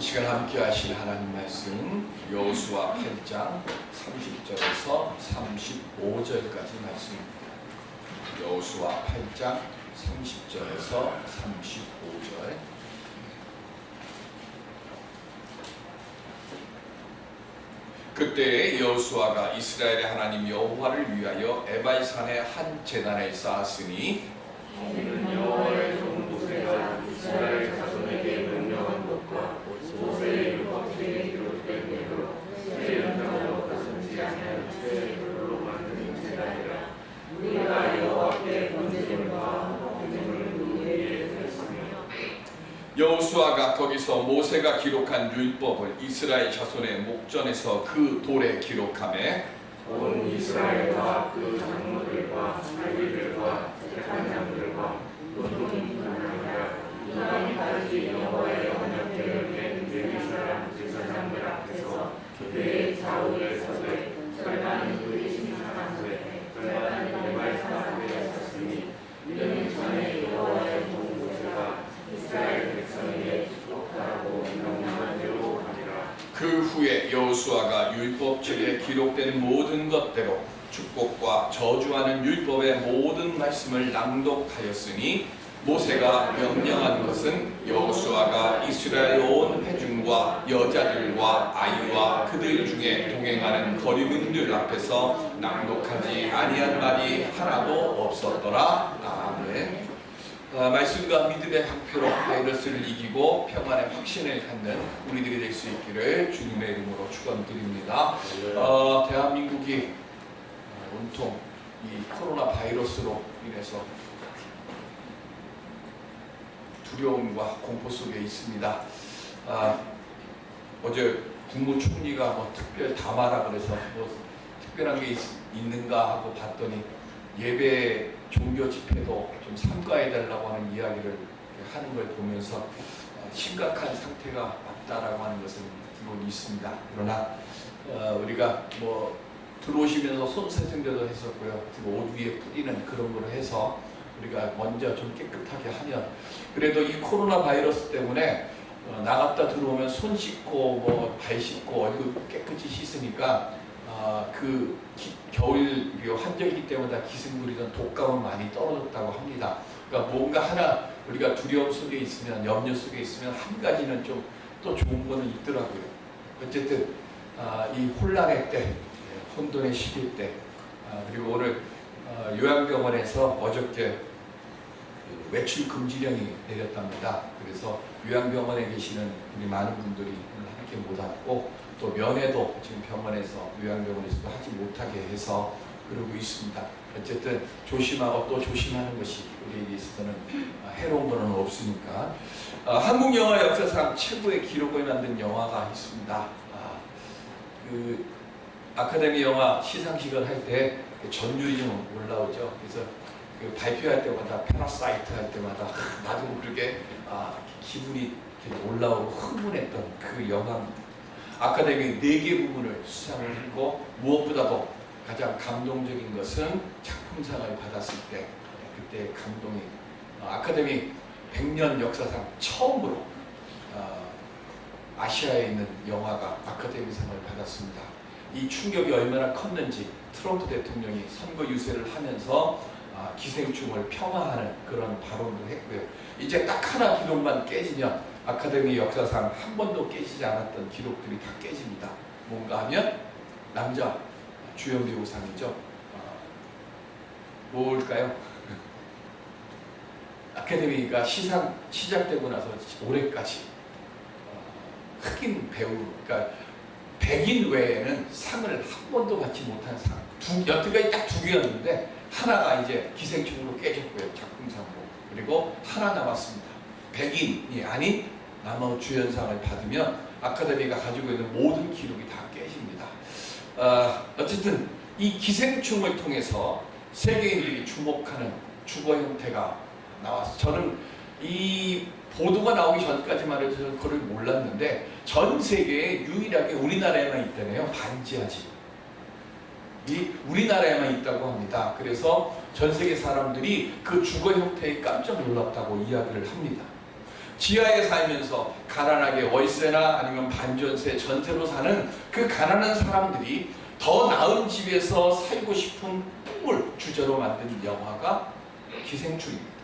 시간 함께 하실 하나님 말씀 여호수아 8장 30절에서 35절까지 말씀입니다. 여호수아 8장 30절에서 35절. 그때 여호수아가 이스라엘의 하나님 여호와를 위하여 에발산의 한 제단을 쌓았으니 여호와의 종 모세가 이스라엘 자손에게 명령한 것과 모세의 율법책에 기록된 대로 새 연장으로 가슴지 않는 새 돌로 만든 제단이라. 우리가 여호와께 번제물과 헌금을 위에 드렸으며. 여호수아가 거기서 모세가 기록한 율법을 이스라엘 자손의 목전에서 그 돌에 기록하매 온 이스라엘과 그 장로들과 레위들과 택한 자들과 모든 사람들과 이방인 다르지 여호와의 언약궤를 맨 레위 사람 제사장들 앞에서 그의 좌우에 서되 절반은 그의 신상한 후에 절반은 에발산 앞에 섰으니 이는 전에 여호와의 종 모세가 이스라엘 백성에게 축복하라고 명령한 대로 하니라. 그 후에 여호수아가 율법책에 기록된 모든 것대로 축복과 저주하는 율법의 모든 말씀을 낭독하였으니 모세가 명령한 것은 여호수아가 이스라엘 온 회중과 여자들과 아이와 그들 중에 동행하는 거류민들 앞에서 낭독하지 아니한 말이 하나도 없었더라. 아멘. 말씀과 믿음의 방패로 바이러스를 이기고 평안의 확신을 갖는 우리들이 될 수 있기를 주님의 이름으로 축원드립니다. 대한민국이 온통 이 코로나 바이러스로 인해서 두려움과 공포 속에 있습니다. 어제 국무총리가 뭐 특별 담화라 그래서 뭐 특별한 게 있는가 하고 봤더니 예배 종교 집회도 좀 삼가해달라고 하는 이야기를 하는 걸 보면서 심각한 상태가 맞다라고 하는 것을 듣고 있습니다. 그러나 우리가 뭐 들어오시면서 손 세정제도 했었고요. 그리고 옷 위에 뿌리는 그런 걸로 해서 우리가 먼저 좀 깨끗하게 하면, 그래도 이 코로나 바이러스 때문에 나갔다 들어오면 손 씻고 뭐 발 씻고 얼굴 깨끗이 씻으니까 그 겨울 한절기 때마다 기승부리던 독감은 많이 떨어졌다고 합니다. 그러니까 뭔가 하나 우리가 두려움 속에 있으면, 염려 속에 있으면 한 가지는 좀 또 좋은 거는 있더라고요. 어쨌든 이 혼란의 때, 혼돈의 시기 때, 그리고 오늘 요양병원에서 어저께 외출 금지령이 내렸답니다. 그래서 요양병원에 계시는 우리 많은 분들이 함께 못 왔고, 또 면회도 지금 병원에서 요양병원에서도 하지 못하게 해서 그러고 있습니다. 어쨌든 조심하고 또 조심하는 것이 우리에게 있어서는 해로운 것은 없으니까. 한국 영화 역사상 최고의 기록을 만든 영화가 있습니다. 그 아카데미 영화 시상식을 할 때 전율이 좀 올라오죠. 그래서 그 발표할 때마다 패러사이트 할 때마다 나도 모르게 기분이 올라오고 흥분했던 그 영화입니다. 아카데미 4개 부문을 수상을 했고, 무엇보다도 가장 감동적인 것은 작품상을 받았을 때 그때 감동이, 아카데미 100년 역사상 처음으로 아시아에 있는 영화가 아카데미상을 받았습니다. 이 충격이 얼마나 컸는지 트럼프 대통령이 선거 유세를 하면서 기생충을 폄하하는 그런 발언도 했고요. 이제 딱 하나 기록만 깨지면 아카데미 역사상 한 번도 깨지지 않았던 기록들이 다 깨집니다. 뭔가 하면 남자 주연 배우상이죠. 뭘까요? 아카데미가 시작되고 나서 올해까지 흑인 배우, 그러니까 백인 외에는 상을 한 번도 받지 못한 상, 여태까지 딱 2개였는데 하나가 이제 기생충으로 깨졌고요, 작품상으로. 그리고 하나 남았습니다. 백인이 아닌 남아 주연상을 받으면 아카데미가 가지고 있는 모든 기록이 다 깨집니다. 어쨌든 이 기생충을 통해서 세계인들이 주목하는 주거 형태가 나왔어요. 저는 이 보도가 나오기 전까지만 해도 저는 그걸 몰랐는데, 전 세계에 유일하게 우리나라에만 있다네요. 반지하지. 이 우리나라에만 있다고 합니다. 그래서 전 세계 사람들이 그 주거 형태에 깜짝 놀랐다고 이야기를 합니다. 지하에 살면서 가난하게 월세나 아니면 반전세, 전세로 사는 그 가난한 사람들이 더 나은 집에서 살고 싶은 꿈을 주제로 만든 영화가 기생충입니다.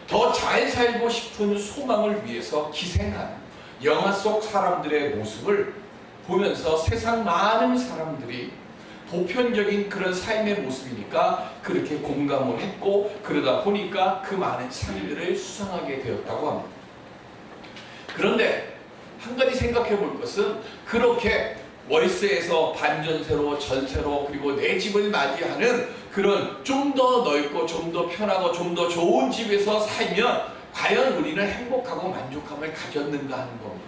더 잘 살고 싶은 소망을 위해서 기생하는 영화 속 사람들의 모습을 보면서 세상 많은 사람들이 보편적인 그런 삶의 모습이니까 그렇게 공감을 했고, 그러다 보니까 그 많은 상들을 수상하게 되었다고 합니다. 그런데 한 가지 생각해 볼 것은, 그렇게 월세에서 반전세로, 전세로, 그리고 내 집을 맞이하는 그런 좀 더 넓고 좀 더 편하고 좀 더 좋은 집에서 살면 과연 우리는 행복하고 만족함을 가졌는가 하는 겁니다.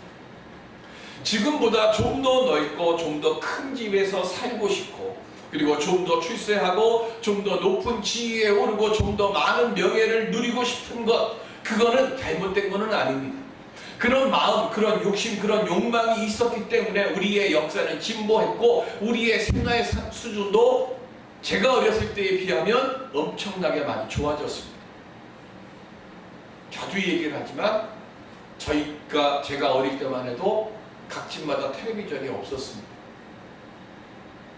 지금보다 좀 더 넓고 좀 더 큰 집에서 살고 싶고, 그리고 좀 더 출세하고 좀 더 높은 지위에 오르고 좀 더 많은 명예를 누리고 싶은 것, 그거는 잘못된 거는 아닙니다. 그런 마음, 그런 욕심, 그런 욕망이 있었기 때문에 우리의 역사는 진보했고, 우리의 생활의 수준도 제가 어렸을 때에 비하면 엄청나게 많이 좋아졌습니다. 자주 얘기를 하지만 제가 어릴 때만 해도 각 집마다 텔레비전이 없었습니다.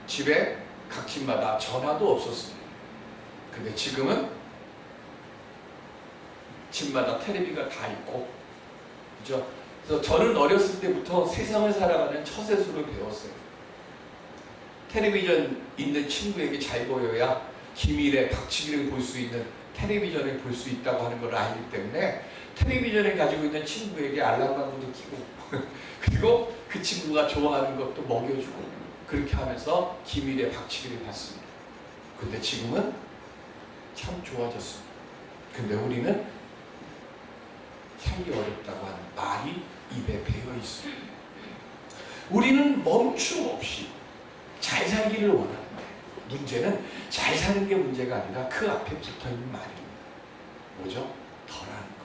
집에 각 집마다 전화도 없었습니다. 근데 지금은 집마다 텔레비가 다 있고, 그죠? 그래서 저는 어렸을 때부터 세상을 살아가는 처세술을 배웠어요. 텔레비전 있는 친구에게 잘 보여야 기밀의 박치기를 볼 수 있는, 텔레비전을 볼 수 있다고 하는 걸 알기 때문에 텔레비전을 가지고 있는 친구에게 알람방울도 끼고 그리고 그 친구가 좋아하는 것도 먹여주고, 그렇게 하면서 기밀의 박치기를 봤습니다. 근데 지금은 참 좋아졌습니다. 근데 우리는 살기 어렵다고 하는 말이 입에 배어 있습니다. 우리는 멈춤 없이 잘 살기를 원하는데, 문제는 잘 사는 게 문제가 아니라 그 앞에 붙어있는 말입니다. 뭐죠? 더라는 겁니다.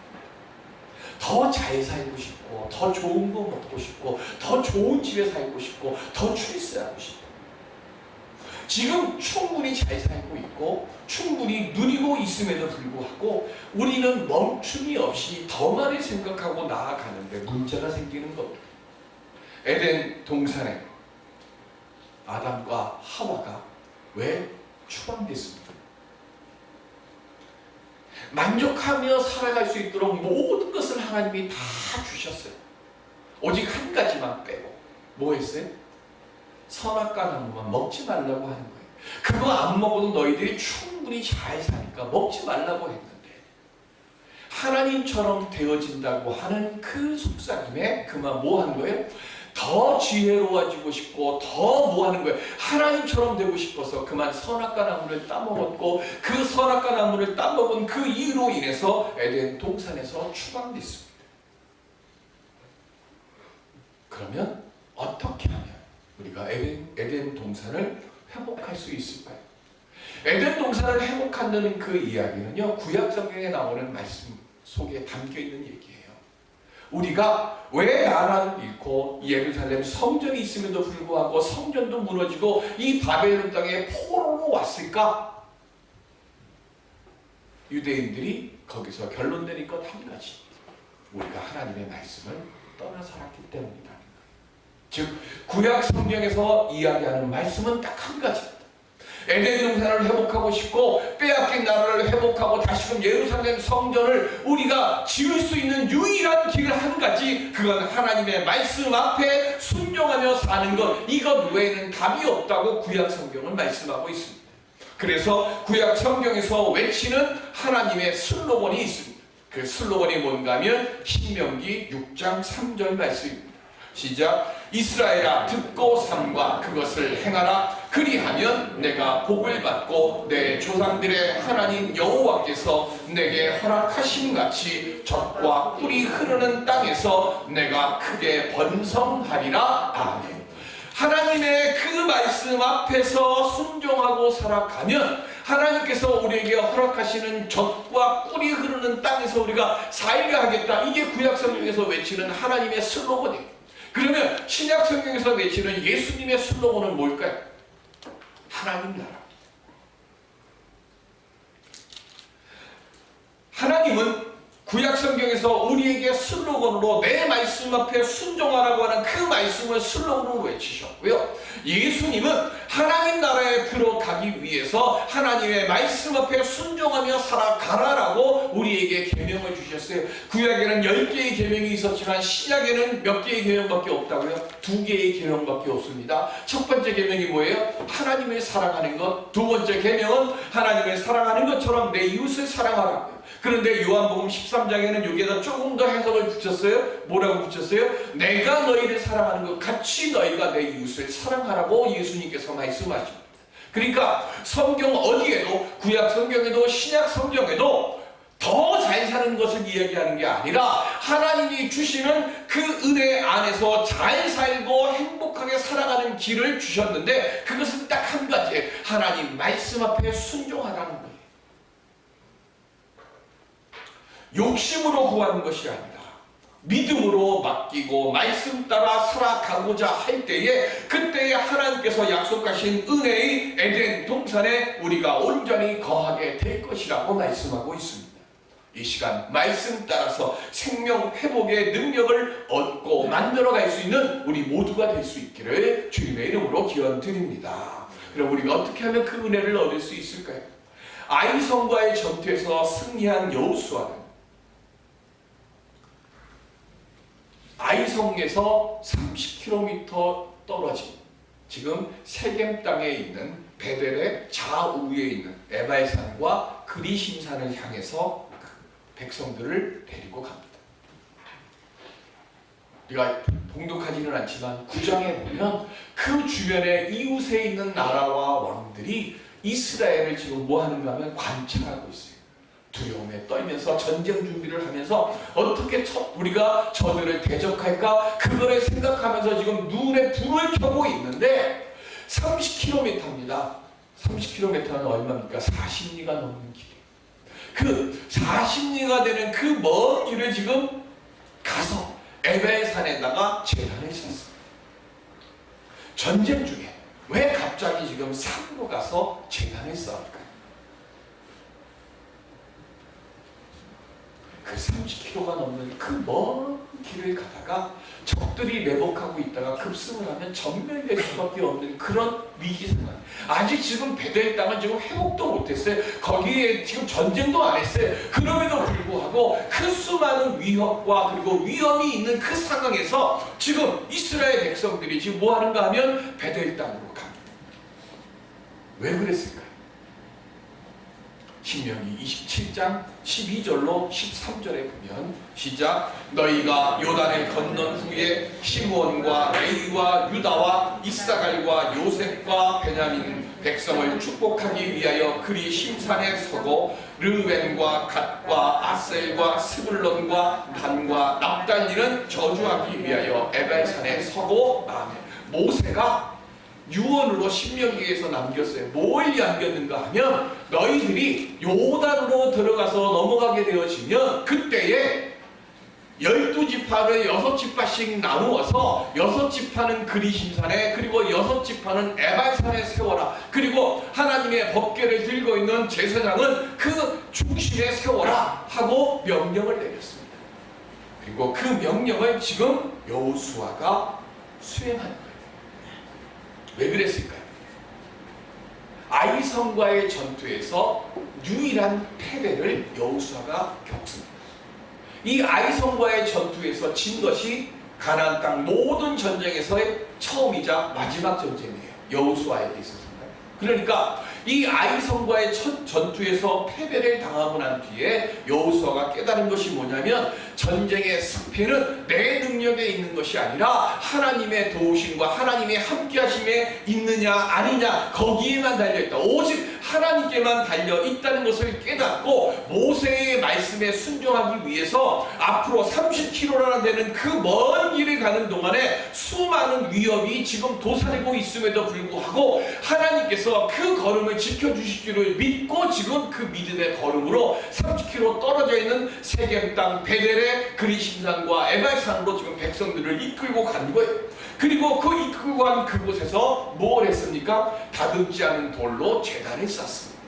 더 잘 살고 싶고, 더 좋은 거 먹고 싶고, 더 좋은 집에 살고 싶고, 더 출세하고 싶고. 지금 충분히 잘 살고 있고 충분히 누리고 있음에도 불구하고 우리는 멈춤이 없이 더 많이 생각하고 나아가는데 문제가 생기는 겁니다. 에덴 동산에 아담과 하와가 왜 추방됐습니까? 만족하며 살아갈 수 있도록 모든 것을 하나님이 다 주셨어요. 오직 한 가지만 빼고 뭐 했어요? 선악과 나무만 먹지 말라고 하는 거예요. 그거 안 먹어도 너희들이 충분히 잘 사니까 먹지 말라고 했는데, 하나님처럼 되어진다고 하는 그 속삭임에 그만 뭐 하는 거예요? 더 지혜로워지고 싶고 더 뭐 하는 거예요? 하나님처럼 되고 싶어서 그만 선악과 나무를 따먹었고, 그 선악과 나무를 따먹은 그 이유로 인해서 에덴 동산에서 추방됐습니다. 그러면 어떻게 하면 우리가 에덴 동산을 회복할 수 있을까요? 에덴 동산을 회복한다는 그 이야기는요, 구약 성경에 나오는 말씀 속에 담겨 있는 얘기예요. 우리가 왜 나라를 잃고 예루살렘 성전이 있음에도 불구하고 성전도 무너지고 이 바벨론 땅에 포로로 왔을까? 유대인들이 거기서 결론 내린 것 한 가지, 우리가 하나님의 말씀을 떠나 살았기 때문이다. 즉 구약 성경에서 이야기하는 말씀은 딱 한 가지입니다. 에덴 동산을 회복하고 싶고 빼앗긴 나라를 회복하고 다시금 예루살렘 성전을 우리가 지을 수 있는 유일한 길 한 가지, 그건 하나님의 말씀 앞에 순종하며 사는 것, 이것 외에는 답이 없다고 구약 성경은 말씀하고 있습니다. 그래서 구약 성경에서 외치는 하나님의 슬로건이 있습니다. 그 슬로건이 뭔가 하면 신명기 6장 3절 말씀입니다. 시작. 이스라엘아 듣고 삼가 그것을 행하라. 그리하면 내가 복을 받고 내 조상들의 하나님 여호와께서 내게 허락하신 같이 젖과 꿀이 흐르는 땅에서 내가 크게 번성하리라. 아멘. 하나님의 그 말씀 앞에서 순종하고 살아가면 하나님께서 우리에게 허락하시는 젖과 꿀이 흐르는 땅에서 우리가 살게 하겠다. 이게 구약 성경에서 외치는 하나님의 슬로건이에요. 그러면 신약 성경에서 외치는 예수님의 슬로건은 뭘까요? 하나님 나라. 하나님은 구약 성경에서 우리에게 슬로건으로 내 말씀 앞에 순종하라고 하는 그 말씀을 슬로건으로 외치셨고요. 예수님은 하나님 나라에 들어가기 위해서 하나님의 말씀 앞에 순종하며 살아가라라고 우리에게 계명을 주셨어요. 구약에는 10개의 계명이 있었지만 신약에는 몇 개의 계명밖에 없다고요? 2개의 계명밖에 없습니다. 첫 번째 계명이 뭐예요? 하나님을 사랑하는 것. 두 번째 계명은 하나님을 사랑하는 것처럼 내 이웃을 사랑하라고요. 그런데 요한복음 13장에는 여기에다 조금 더 해석을 붙였어요. 뭐라고 붙였어요? 내가 너희를 사랑하는 것 같이 너희가 내 이웃을 사랑하라고 예수님께서 말씀하십니다. 그러니까 성경 어디에도, 구약 성경에도 신약 성경에도 더 잘 사는 것을 이야기하는 게 아니라 하나님이 주시는 그 은혜 안에서 잘 살고 행복하게 살아가는 길을 주셨는데, 그것은 딱 한 가지, 하나님 말씀 앞에 순종하라는 거예요. 욕심으로 구하는 것이 아니라 믿음으로 맡기고 말씀 따라 살아가고자 할 때에, 그때에 하나님께서 약속하신 은혜의 에덴 동산에 우리가 온전히 거하게 될 것이라고 말씀하고 있습니다. 이 시간 말씀 따라서 생명 회복의 능력을 얻고 만들어갈 수 있는 우리 모두가 될 수 있기를 주님의 이름으로 기원드립니다. 그럼 우리가 어떻게 하면 그 은혜를 얻을 수 있을까요? 아이성과의 전투에서 승리한 여호수아는 아이성에서 30km 떨어진 지금 세겜 땅에 있는 베델의 좌우에 있는 에발산과 그리심산을 향해서 백성들을 데리고 갑니다. 우리가 봉독하지는 않지만 9장에 보면 그 주변에 이웃에 있는 나라와 왕들이 이스라엘을 지금 뭐 하는가 하면 관찰하고 있어요. 두려움에 떨면서 전쟁 준비를 하면서 어떻게 우리가 저들을 대적할까, 그거를 생각하면서 지금 눈에 불을 켜고 있는데 30km입니다. 30km는 얼마입니까? 40리가 넘는 길이에요. 그 40리가 되는 그 먼 길을 지금 가서 에벨산에다가 제단을 쳤습니다. 전쟁 중에 왜 갑자기 지금 산으로 가서 제단을 쌓을까요? 그 30km가 넘는 그 먼 길을 가다가 적들이 매복하고 있다가 급승을 하면 전멸될 수밖에 없는 그런 위기 상황. 아직 지금 베델 땅은 지금 회복도 못했어요. 거기에 지금 전쟁도 안 했어요. 그럼에도 불구하고 그 수많은 위협과 그리고 위험이 있는 그 상황에서 지금 이스라엘 백성들이 지금 뭐 하는가 하면 베델 땅으로 갑니다. 왜 그랬을까요? 신명기 27장 12절로 13절에 보면 시작. 너희가 요단을 건넌 후에 시므온과 레위와 유다와 이사갈과 요셉과 베냐민 백성을 축복하기 위하여 그리심산에 서고 르벤과 갓과 아셀과 스불론과 단과 납달리는 저주하기 위하여 에발산에 서고 아멘. 모세가 유언으로 신명기에서 남겼어요. 뭘 남겼는가 하면 너희들이 요단으로 들어가서 넘어가게 되어지면 그때에 12지파를 6지파씩 나누어서 6지파는 그리심산에 그리고 6지파는 에발산에 세워라. 그리고 하나님의 법궤를 들고 있는 제사장은 그 중심에 세워라 하고 명령을 내렸습니다. 그리고 그 명령을 지금 여호수아가 수행하는 거예요. 왜 그랬을까요? 아이성과의 전투에서 유일한 패배를 여호수아가 겪습니다. 이 아이성과의 전투에서 진 것이 가나안 땅 모든 전쟁에서의 처음이자 마지막 전쟁이에요. 여호수아에게 있어서는. 그러니까 이 아이성과의 전투에서 패배를 당하고 난 뒤에 여호수아가 깨달은 것이 뭐냐면 전쟁의 승패는 내 능력에 있는 것이 아니라 하나님의 도우심과 하나님의 함께하심에 있느냐 아니냐 거기에만 달려있다. 오직 하나님께만 달려있다는 것을 깨닫고 모세의 말씀에 순종하기 위해서 앞으로 30km나 되는 그 먼 길을 가는 동안에 수많은 위협이 지금 도사리고 있음에도 불구하고 하나님께서 그 걸음을 지켜주시기를 믿고 지금 그 믿음의 걸음으로 30km 떨어져 있는 세겜 땅 베델의 그리심산과 에발산으로 지금 백성들을 이끌고 간 거예요. 그리고 그 이끌고 간 그곳에서 뭘 했습니까? 다듬지 않은 돌로 제단을 쌓습니다.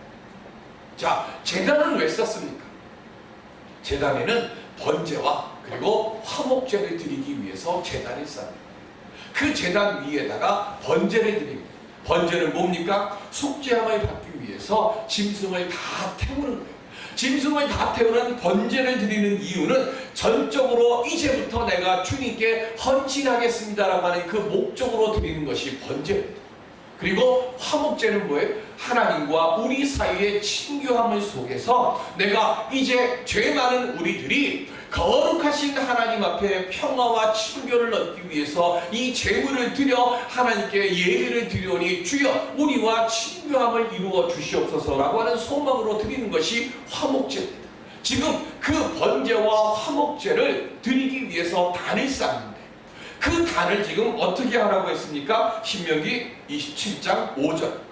자, 제단은 왜 쌓습니까? 제단에는 번제와 그리고 화목제를 드리기 위해서 제단을 쌓습니다. 그 제단 위에다가 번제를 드립니다. 번제는 뭡니까? 속죄함을 받기 위해서 짐승을 다 태우는 거예요. 짐승을 다 태우는 번제를 드리는 이유는 전적으로 이제부터 내가 주님께 헌신하겠습니다라고 하는 그 목적으로 드리는 것이 번제입니다. 그리고 화목제는 뭐예요? 하나님과 우리 사이의 친교함을 속에서 내가 이제 죄 많은 우리들이 거룩하신 하나님 앞에 평화와 친교를 얻기 위해서 이 제물을 드려 하나님께 예배를 드리오니 주여 우리와 친교함을 이루어 주시옵소서라고 하는 소망으로 드리는 것이 화목제입니다. 지금 그 번제와 화목제를 드리기 위해서 단을 쌓는데 그 단을 지금 어떻게 하라고 했습니까? 신명기 27장 5절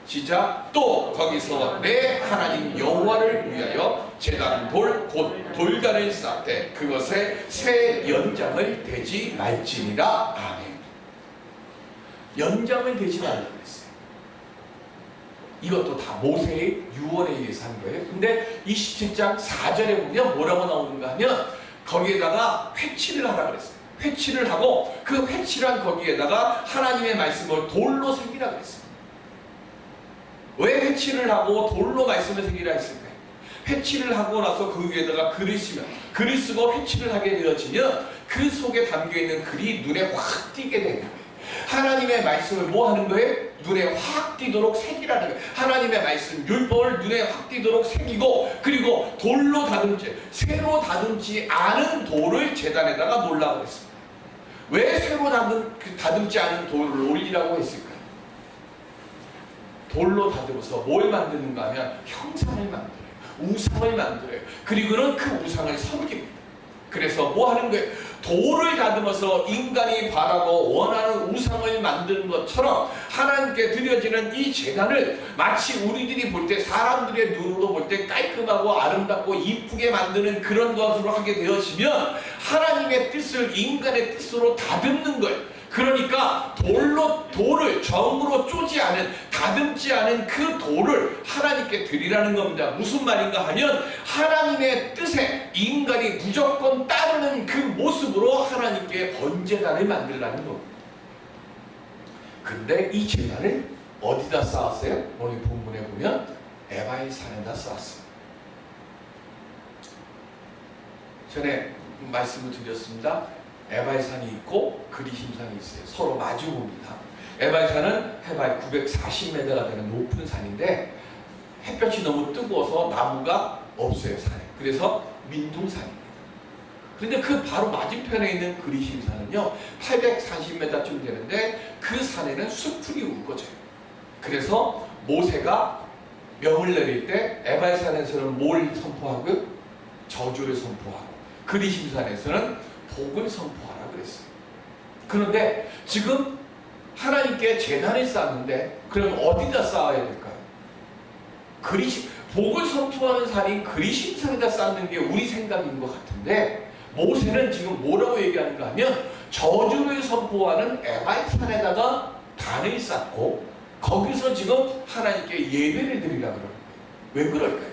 시작. 또 거기서 내 하나님 여호와를 위하여 제단 돌 곧 돌단을 쌓되 그것에 새 연장을 대지 말지니라. 아멘. 연장을 대지 말라고 했어요. 이것도 다 모세의 유언에 의해서 한 거예요. 근데 27장 4절에 보면 뭐라고 나오는가 하면 거기에다가 회치를 하라 그랬어요. 회치를 하고 그 회치란 거기에다가 하나님의 말씀을 돌로 새기라 그랬어요. 왜 회치를 하고 돌로 말씀을 새기라 했을까요? 회치를 하고 나서 그 위에다가 글을 쓰면 글을 쓰고 회치를 하게 되어지면 그 속에 담겨있는 글이 눈에 확 띄게 되는 거예요. 하나님의 말씀을 뭐 하는 거예요? 눈에 확 띄도록 새기라는 거예요. 하나님의 말씀 율법을 눈에 확 띄도록 새기고 그리고 돌로 다듬지 새로 다듬지 않은 돌을 제단에다가 놓으라고 했습니다. 왜 새로 다듬지 않은 돌을 올리라고 했을까요? 돌로 다듬어서 뭘 만드는가 하면 형상을 만들어요. 우상을 만들어요. 그리고는 그 우상을 섬깁니다. 그래서 뭐 하는 거예요? 돌을 다듬어서 인간이 바라고 원하는 우상을 만드는 것처럼 하나님께 드려지는 이 제단을 마치 우리들이 볼 때 사람들의 눈으로 볼 때 깔끔하고 아름답고 이쁘게 만드는 그런 것으로 하게 되어지면 하나님의 뜻을 인간의 뜻으로 다듬는 거예요. 그러니까 돌을 정으로 쪼지 않은 다듬지 않은 그 돌을 하나님께 드리라는 겁니다. 무슨 말인가 하면 하나님의 뜻에 인간이 무조건 따르는 그 모습으로 하나님께 번제단을 만들라는 겁니다. 근데 이 제단을 어디다 쌓았어요? 오늘 본문에 보면 에바의 산에다 쌓았어요. 전에 말씀을 드렸습니다. 에바의 산이 있고 그리심산이 있어요. 서로 마주 봅니다. 에바의 산은 해발 940m가 되는 높은 산인데 햇볕이 너무 뜨거워서 나무가 없어요, 산에. 그래서 민둥산입니다. 그런데 그 바로 맞은편에 있는 그리심산은요 840m쯤 되는데 그 산에는 수풀이 우거져요. 그래서 모세가 명을 내릴 때 에바의 산에서는 뭘 선포하고요? 저주를 선포하고 그리심산에서는 복을 선포하라 그랬어요. 그런데 지금 하나님께 제단을 쌓는데 그럼 어디다 쌓아야 될까요? 복을 선포하는 산인 그리심산에다 쌓는 게 우리 생각인 것 같은데 모세는 지금 뭐라고 얘기하는가 하면 저주를 선포하는 에바의 산에다가 단을 쌓고 거기서 지금 하나님께 예배를 드리라 그러는 거예요. 왜 그럴까요?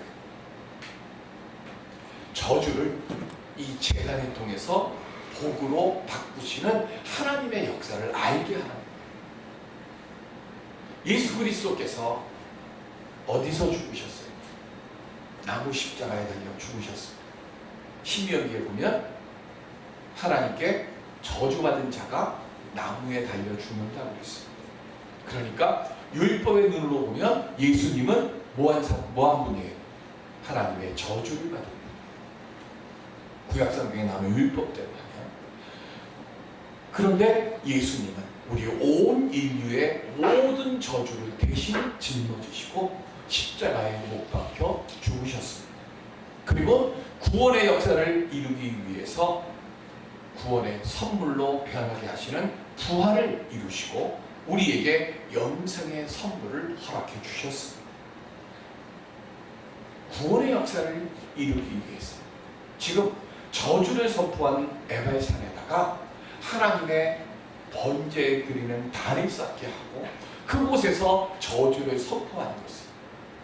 저주를 이 제단을 통해서 복으로 바꾸시는 하나님의 역사를 알게 하는 거예요. 예수 그리스도께서 어디서 죽으셨어요? 나무 십자가에 달려 죽으셨습니다. 신명기에 보면 하나님께 저주받은 자가 나무에 달려 죽는다고 그랬습니다. 그러니까 율법의 눈으로 보면 예수님은 뭐한 분이에요? 하나님의 저주를 받은 분이에요. 구약성경에 나오는 율법대로 하면. 그런데 예수님은 우리 온 인류의 모든 저주를 대신 짊어지시고 십자가에 못 박혀 죽으셨습니다. 그리고 구원의 역사를 이루기 위해서 구원의 선물로 변하게 하시는 부활을 이루시고 우리에게 영생의 선물을 허락해 주셨습니다. 구원의 역사를 이루기 위해서 지금 저주를 선포한 에바의 산에다가 하나님의 번제에 드리는 단을 쌓게 하고 그곳에서 저주를 선포하는 것을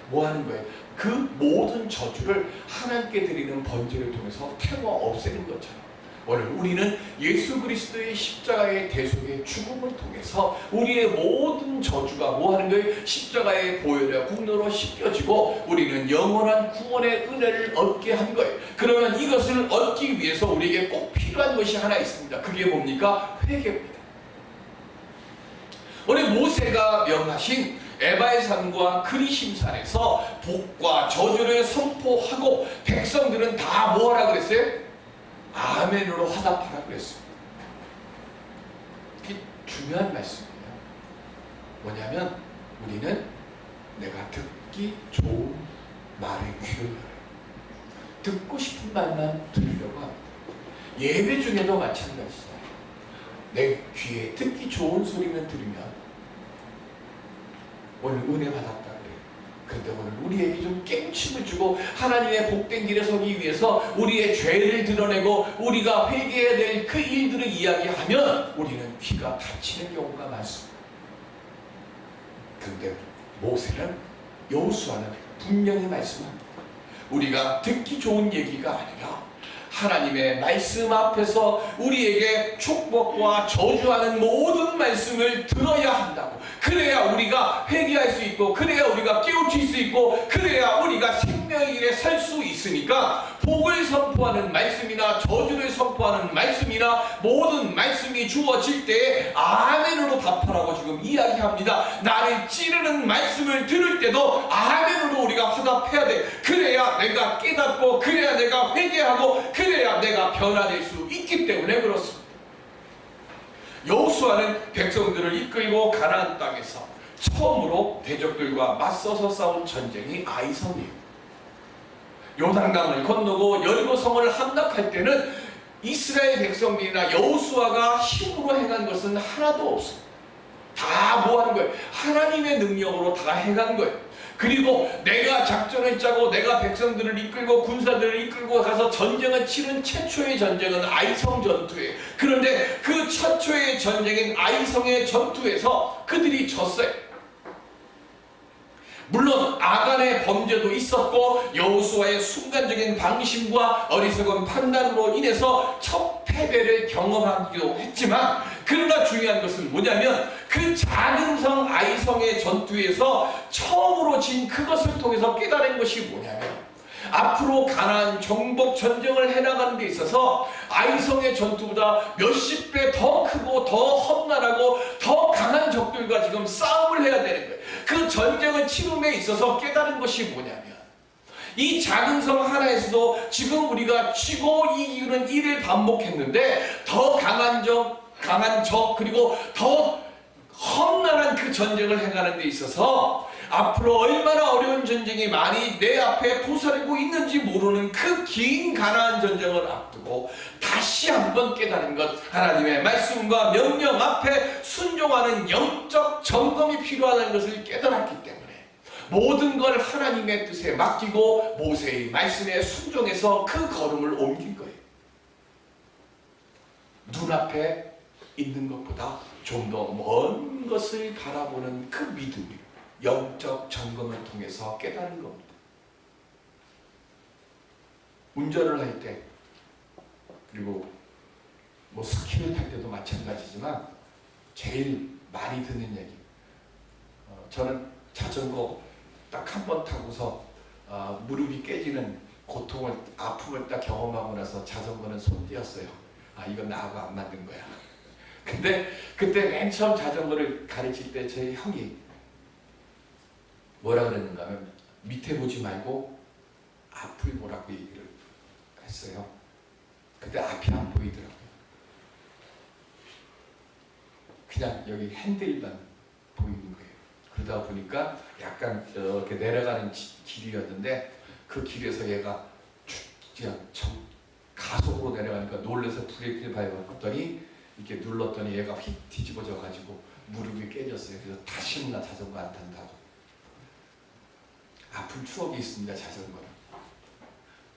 뭐 하는 거예요? 그 모든 저주를 하나님께 드리는 번제를 통해서 태워 없애는 것처럼 오늘 우리는 예수 그리스도의 십자가의 대속의 죽음을 통해서 우리의 모든 저주가 뭐하는 거예요? 십자가의 보혈의 공로로 씻겨지고 우리는 영원한 구원의 은혜를 얻게 한 거예요. 그러면 이것을 얻기 위해서 우리에게 꼭 필요한 것이 하나 있습니다. 그게 뭡니까? 회개입니다. 오늘 모세가 명하신 에바의 산과 그리심산에서 복과 저주를 선포하고 백성들은 다 뭐하라 그랬어요? 아멘으로 화답하라 그랬습니다. 이게 중요한 말씀이에요. 뭐냐면 우리는 내가 듣기 좋은 말의 귀를 열어요. 듣고 싶은 말만 들으려고 합니다. 예배 중에도 마찬가지잖아요. 내 귀에 듣기 좋은 소리만 들으면 오늘 은혜 받았다 그래요. 그런데 오늘 우리에게 좀 깨우침을 주고 하나님의 복된 길에 서기 위해서 우리의 죄를 드러내고 우리가 회개해야 될 그 일들을 이야기하면 우리는 귀가 닫히는 경우가 많습니다. 그런데 모세는 여호수아는 분명히 말씀합니다. 우리가 듣기 좋은 얘기가 아니라 하나님의 말씀 앞에서 우리에게 축복과 저주하는 모든 말씀을 들어야 한다고. 그래야 우리가 회개할 수 있고, 그래야 우리가 깨우칠 수 있고, 그래야 우리가 생명의 길에 설 수 있으니까 복을 선포하는 말씀이나 저주를 선포하는 말씀이나 모든 말씀이 주어질 때에 아멘으로 답하라고 지금 이야기합니다. 나를 찌르는 말씀을 들을 때도 아멘으로 우리가 화답해야 돼. 그래야 내가 깨닫고, 그래야 내가 회개하고, 그래야 내가 변화될 수 있기 때문에 그렇습니다. 여호수아는 백성들을 이끌고 가나안 땅에서 처음으로 대적들과 맞서서 싸운 전쟁이 아이성이에요. 요단강을 건너고 여리고성을 함락할 때는 이스라엘 백성들이나 여호수아가 힘으로 행한 것은 하나도 없습니다. 다 뭐 하는 거예요? 하나님의 능력으로 다 행한 거예요. 그리고 내가 작전을 짜고 내가 백성들을 이끌고 군사들을 이끌고 가서 전쟁을 치른 최초의 전쟁은 아이성 전투예요. 그런데 그 최초의 전쟁인 아이성의 전투에서 그들이 졌어요. 물론 아간의 범죄도 있었고 여호수아의 순간적인 방심과 어리석은 판단으로 인해서 첫 패배를 경험하기도 했지만, 그러나 중요한 것은 뭐냐면 그 작은 성 아이성의 전투에서 처음으로 진 그것을 통해서 깨달은 것이 뭐냐면 앞으로 가나안 정복 전쟁을 해나가는 데 있어서 아이성의 전투보다 몇십 배 더 크고 더 험난하고 더 강한 적들과 지금 싸움을 해야 되는 거예요. 그 전쟁을 치름에 있어서 깨달은 것이 뭐냐면 이 작은 성 하나에서도 지금 우리가 치고 이기는 일을 반복했는데 더 강한 적 그리고 더 험난한 그 전쟁을 해가는 데 있어서 앞으로 얼마나 어려운 전쟁이 많이 내 앞에 도사리고 있는지 모르는 그 긴 가나안 전쟁을 앞두고 다시 한번 깨달은 것, 하나님의 말씀과 명령 앞에 순종하는 영적 점검이 필요하다는 것을 깨달았기 때문에 모든 걸 하나님의 뜻에 맡기고 모세의 말씀에 순종해서 그 걸음을 옮긴 거예요. 눈앞에 있는 것보다 좀 더 먼 것을 바라보는 그 믿음이 영적 점검을 통해서 깨달은 겁니다. 운전을 할 때, 그리고 뭐 스키를 탈 때도 마찬가지지만 제일 많이 듣는 얘기, 저는 자전거 딱 한 번 타고서 무릎이 깨지는 고통을, 아픔을 딱 경험하고 나서 자전거는 손 떼었어요. 이건 나하고 안 맞는 거야. 근데 그때 맨 처음 자전거를 가르칠 때 제 형이 뭐라 그랬는가 하면 밑에 보지 말고 앞을 보라고 얘기를 했어요. 그때 앞이 안 보이더라고요. 그냥 여기 핸들만 보이는 거예요. 그러다 보니까 약간 이렇게 내려가는 길이었는데 그 길에서 얘가 그냥 가속으로 내려가니까 놀라서 브레이크를 밟았더니 이렇게 눌렀더니 얘가 휙 뒤집어져 가지고 무릎이 깨졌어요. 그래서 다시는 나 자전거 안 탄다고. 아픈 추억이 있습니다. 자전거는.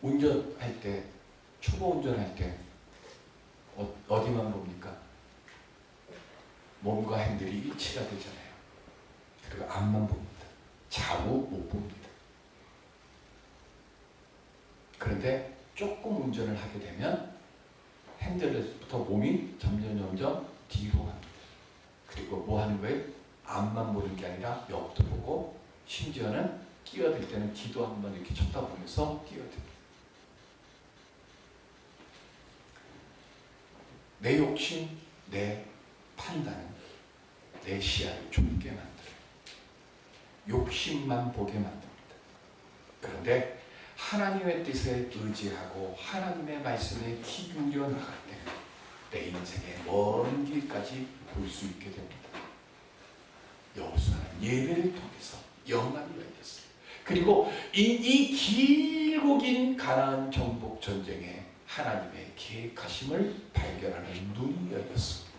운전할 때, 초보 운전할 때 어디만 봅니까? 몸과 핸들이 일치가 되잖아요. 그리고 앞만 봅니다. 좌우 못 봅니다. 그런데 조금 운전을 하게 되면 핸들에서부터 몸이 점점 뒤로 갑니다. 그리고 뭐 하는 거예요? 앞만 보는 게 아니라 옆도 보고 심지어는 끼어들 때는 뒤도 한번 이렇게 쳐다보면서 끼어듭니다. 내 욕심, 내 판단은 내 시야를 좁게 만들어요. 욕심만 보게 만듭니다. 그런데 하나님의 뜻에 의지하고 하나님의 말씀에 귀 기울여 나갈 때 내 인생의 먼 길까지 볼 수 있게 됩니다. 여호수아는 예배를 통해서 영안이 열렸어요. 그리고 이 길고 긴 가나안 정복 전쟁에 하나님의 계획하심을 발견하는 눈이 열렸습니다.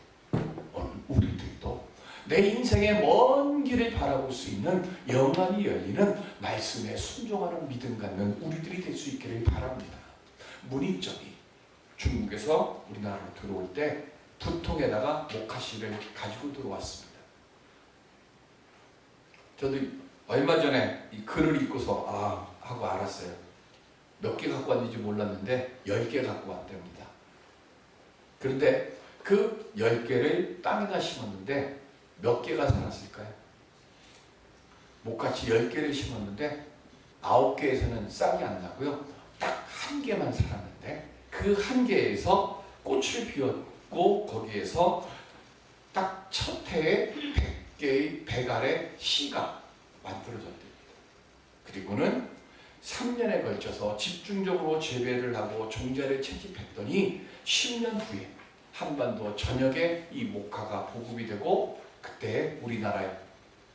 오늘 우리들도 내 인생의 먼 길을 바라볼 수 있는 영안이 열리는 말씀에 순종하는 믿음 갖는 우리들이 될 수 있기를 바랍니다. 문익점이 중국에서 우리나라로 들어올 때 부통에다가 목화씨를 가지고 들어왔습니다. 저도 얼마 전에 이 글을 읽고서 하고 알았어요. 몇 개 갖고 왔는지 몰랐는데 10개 갖고 왔답니다. 그런데 그 10개를 땅에다 심었는데 몇 개가 살았을까요? 목같이 10개를 심었는데 9개에서는 싹이 안 나고요. 딱 1개만 살았는데 그 1개에서 꽃을 피웠고 거기에서 딱 첫 해에 100개의 백알의 씨가 만들어졌답니다. 그리고는 3년에 걸쳐서 집중적으로 재배를 하고 종자를 채집했더니 10년 후에 한반도 전역에 이 목화가 보급이 되고 그때 우리나라에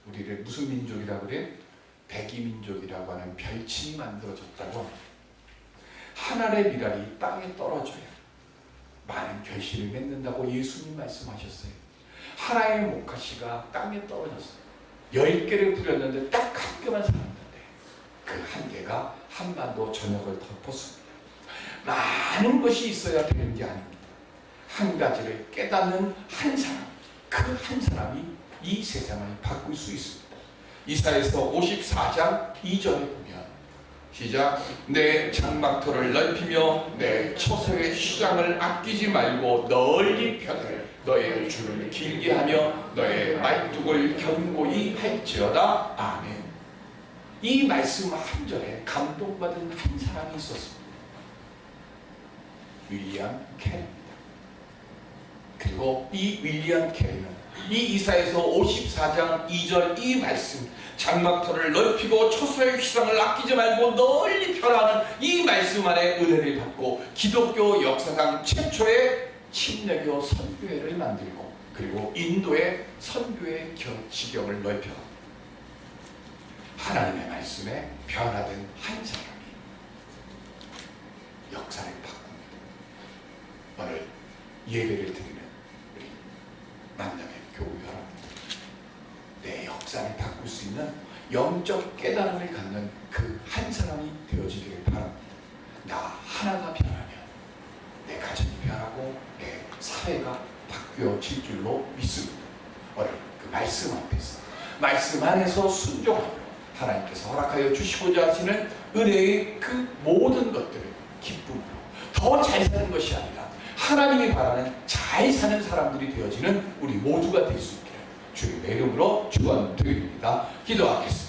우리를 무슨 민족이라고 그래? 백이민족이라고 하는 별칭이 만들어졌다고 합니다. 하늘의 미랄이 땅에 떨어져야 많은 결실을 맺는다고 예수님 말씀하셨어요. 하나의 목화씨가 땅에 떨어졌어요. 10개를 뿌렸는데 딱 1개만 살았는데 그 1개가 한반도 전역을 덮었습니다. 많은 것이 있어야 되는 게 아닙니다. 한 가지를 깨닫는 한 사람, 그 한 사람이 이 세상을 바꿀 수 있습니다. 이사야서 54장 2절에 보면 시작. 내 장막터를 넓히며 내 처소의 시장을 아끼지 말고 널리 펴되 너의 줄을 길게 하며 너의 말뚝을 견고히 할지어다. 아멘. 이 말씀 한 절에 감동받은 한 사람이 있었습니다. 윌리엄 캐리입니다. 그리고 이 윌리엄 캐리는 이 이사야서 54장 2절 이 말씀 장막터를 넓히고 처소의 휘상을 아끼지 말고 널리 펴라는 이 말씀 안에 은혜를 받고 기독교 역사상 최초의 침례교 선교회를 만들고 그리고 인도의 선교의 지경을 넓혀 하나님의 말씀에 변화된 한 사람이 역사를 바꿉니다. 오늘 예배를 드리는 우리 만남의 교우 여러분, 내 역사를 바꿀 수 있는 영적 깨달음을 갖는 그 한 사람이 되어지기를 바랍니다. 나 하나가 변하면 내 가정이 변하고 내 사회가 바뀌어질 줄로 믿습니다. 오늘 그 말씀 앞에서 말씀 안에서 순종하며 하나님께서 허락하여 주시고자 하시는 은혜의 그 모든 것들을 기쁨으로 더 잘 사는 것이 아니라 하나님이 바라는 잘 사는 사람들이 되어지는 우리 모두가 될 수 있기를 주님의 이름으로 축원드립니다. 기도하겠습니다.